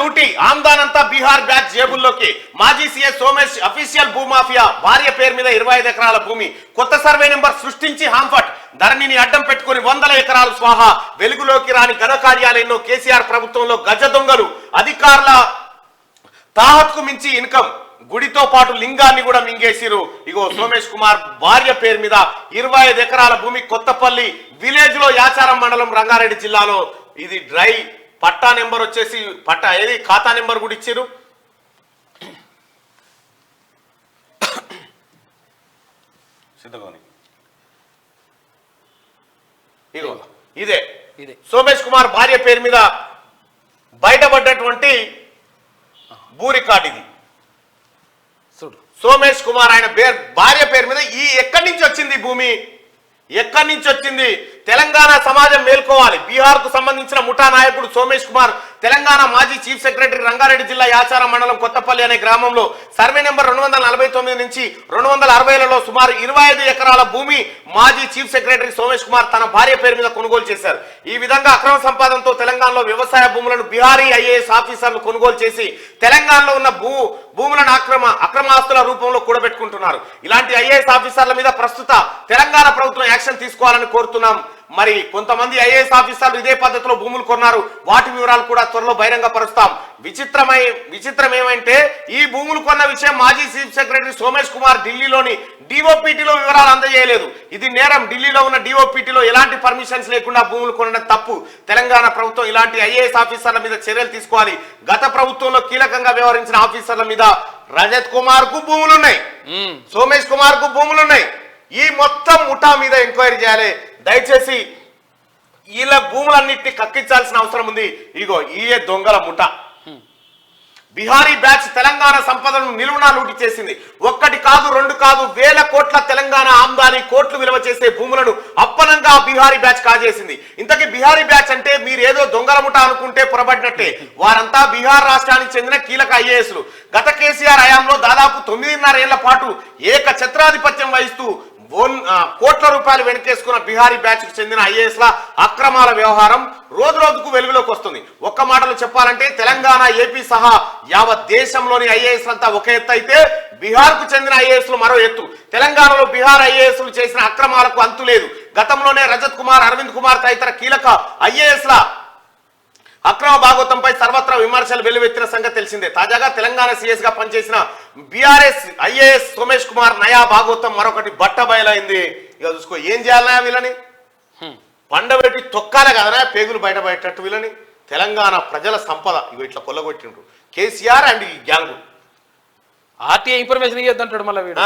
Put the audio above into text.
లూటీ ఆమ్దానంతా బీహార్ బ్యాచ్ జేబుల్లోకి. మాజీ సీఎస్ సోమేష్ అఫీషియల్ భూమాఫియా భార్య పేరు మీద 25 ఎకరాల భూమి. కొత్త సర్వే నెంబర్ సృష్టించి హాంఫట్ ధరణిని అడ్డం పెట్టుకుని 100 ఎకరాలు స్వాహా. వెలుగులోకి రాని ఘన కార్యాలయంలో కేసీఆర్ ప్రభుత్వంలో గజ దొంగలు. అధికారుల తాహత్కు మించి ఇన్కమ్. గుడితో పాటు లింగాన్ని కూడా మింగేసిరు. ఇగో సోమేష్ కుమార్ భార్య పేరు మీద 25 ఎకరాల భూమి కొత్తపల్లి విలేజ్ లో యాచారం మండలం రంగారెడ్డి జిల్లాలో. ఇది డ్రై పట్టా నెంబర్ వచ్చేసి ఏది ఖాతా నెంబర్ కూడా ఇచ్చిరు. ఇగో ఇదే సోమేష్ కుమార్ భార్య పేరు మీద బయటపడ్డటువంటి భూ రికార్డు ఇది. సోమేష్ కుమార్ ఆయన భార్య పేరు మీద ఎక్కడి నుంచి వచ్చింది భూమి, ఎక్కడి నుంచి వచ్చింది? తెలంగాణ సమాజం మేల్కోవాలి. బీహార్ కు సంబంధించిన ముఠా నాయకుడు సోమేష్ కుమార్ తెలంగాణ మాజీ చీఫ్ సెక్రటరీ రంగారెడ్డి జిల్లా యాచారం మండలం కొత్తపల్లి అనే గ్రామంలో సర్వే నెంబర్ 249 నుంచి 260లలో సుమారు 25 ఎకరాల భూమి మాజీ చీఫ్ సెక్రటరీ సోమేష్ కుమార్ తన భార్య పేరు మీద కొనుగోలు చేశారు. ఈ విధంగా అక్రమ సంపాదనతో తెలంగాణలో వ్యవసాయ భూములను బీహారీ ఐఏఎస్ ఆఫీసర్లు కొనుగోలు చేసి తెలంగాణలో ఉన్న భూములను అక్రమ ఆస్తుల రూపంలో కూడబెట్టుకుంటున్నారు. ఇలాంటి ఐఏఎస్ ఆఫీసర్ల మీద ప్రస్తుత తెలంగాణ ప్రభుత్వం యాక్షన్ తీసుకోవాలని కోరుతున్నాం. మరి కొంతమంది ఐఏఎస్ ఆఫీసర్లు ఇదే పద్ధతిలో భూములు కొన్నారు. వాటి వివరాలు కూడా త్వరలో బహిరంగ పరుస్తాం. విచిత్రం ఏమంటే ఈ భూములు కొన్న విషయం మాజీ చీఫ్ సెక్రటరీ సోమేష్ కుమార్ ఢిల్లీలోని డిఓపిటిలో వివరాలు అందజేయలేదు. ఇది నేరం. ఢిల్లీలో ఉన్న డిఓపిటిలో ఎలాంటి పర్మిషన్స్ లేకుండా భూములు కొనడం తప్పు. తెలంగాణ ప్రభుత్వం ఇలాంటి ఐఏఎస్ ఆఫీసర్ల మీద చర్యలు తీసుకోవాలి. గత ప్రభుత్వంలో కీలకంగా వ్యవహరించిన ఆఫీసర్ల మీద రజత్ కుమార్ కు భూములున్నాయి, సోమేష్ కుమార్ కు భూములున్నాయి. ఈ మొత్తం ముఠా మీద ఎంక్వైరీ చేయాలి. దయచేసి వీళ్ళ భూములన్నింటినీ కక్కించాల్సిన అవసరం ఉంది. ఇగో ఈ దొంగల ముఠా బిహారీ బ్యాచ్ తెలంగాణ సంపదను నిలువునా లూటి చేసింది. ఒక్కటి కాదు, రెండు కాదు, వేల కోట్ల తెలంగాణ ఆమ్దాని, కోట్లు విలువ చేసే భూములను అప్పనంగా బిహారీ బ్యాచ్ కాజేసింది. ఇంతకీ బిహారీ బ్యాచ్ అంటే మీరు ఏదో దొంగల ముఠా అనుకుంటే పొరబడినట్టే. వారంతా బీహార్ రాష్ట్రానికి చెందిన కీలక ఐఏఎస్లు. గత కేసీఆర్ హయాంలో దాదాపు 9.5 ఏళ్ల పాటు ఏకఛత్రాధిపత్యం వహిస్తూ కోట్ల రూపాయలు వెనకేసుకున్న బిహారీ బ్యాచ్ కు చెందిన ఐఏఎస్ ల అక్రమాల వ్యవహారం రోజు రోజుకు వెలుగులోకి వస్తుంది. ఒక్క మాటలో చెప్పాలంటే తెలంగాణ, ఏపీ సహా యావత్ దేశంలోని ఐఏఎస్ లంతా ఒక ఎత్తు అయితే బీహార్ కు చెందిన ఐఏఎస్లు మరో ఎత్తు. తెలంగాణలో బీహార్ ఐఏఎస్లు చేసిన అక్రమాలకు అంతు లేదు. గతంలోనే రజత్ కుమార్, అరవింద్ కుమార్ తదితర కీలక ఐఏఎస్ ల అక్రమ భాగవతంపై సర్వత్రా విమర్శలు వెల్లువెత్తిన సంగతి తెలిసిందే. తాజాగా తెలంగాణ సీఎస్ గా పనిచేసిన బీఆర్ఎస్ ఐఏఎస్ సోమేష్ కుమార్ నయా భాగవతం మరొకటి బట్ట బయలైంది. ఇక చూసుకో, ఏం చేయాలన్నా వీళ్ళని పండబెట్టి తొక్కాలే కదనా పేగులు బయటపడేటట్టు వీళ్ళని. తెలంగాణ ప్రజల సంపద ఇవి ఇట్లా కొల్లగొట్టిండ్రు కేసీఆర్ అండ్ ఈ గ్యాంగు. ఆర్టీఐ ఇన్ఫర్మేషన్ ఇవ్వద్దంటాడు మళ్ళీ వీడు.